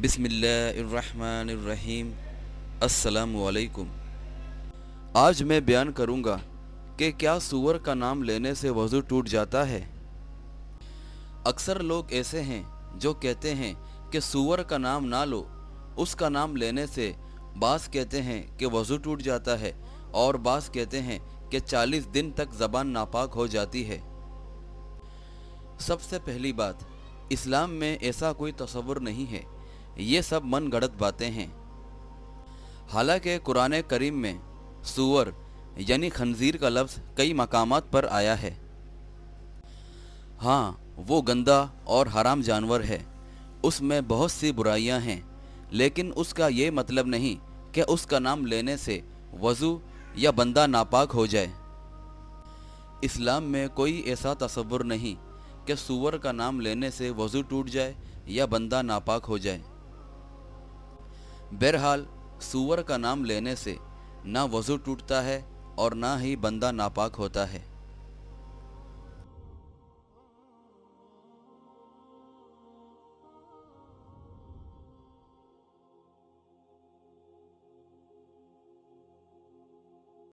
بسم اللہ الرحمن الرحیم۔ السلام علیکم۔ آج میں بیان کروں گا کہ کیا سور کا نام لینے سے وضو ٹوٹ جاتا ہے۔ اکثر لوگ ایسے ہیں جو کہتے ہیں کہ سور کا نام نہ لو، اس کا نام لینے سے بعض کہتے ہیں کہ وضو ٹوٹ جاتا ہے اور بعض کہتے ہیں کہ 40 دن تک زبان ناپاک ہو جاتی ہے۔ سب سے پہلی بات، اسلام میں ایسا کوئی تصور نہیں ہے، یہ سب من گھڑت باتیں ہیں۔ حالانکہ قرآن کریم میں سور یعنی خنزیر کا لفظ کئی مقامات پر آیا ہے۔ ہاں، وہ گندا اور حرام جانور ہے، اس میں بہت سی برائیاں ہیں، لیکن اس کا یہ مطلب نہیں کہ اس کا نام لینے سے وضو یا بندہ ناپاک ہو جائے۔ اسلام میں کوئی ایسا تصور نہیں کہ سور کا نام لینے سے وضو ٹوٹ جائے یا بندہ ناپاک ہو جائے۔ بہرحال سور کا نام لینے سے نہ وضو ٹوٹتا ہے اور نہ ہی بندہ ناپاک ہوتا ہے۔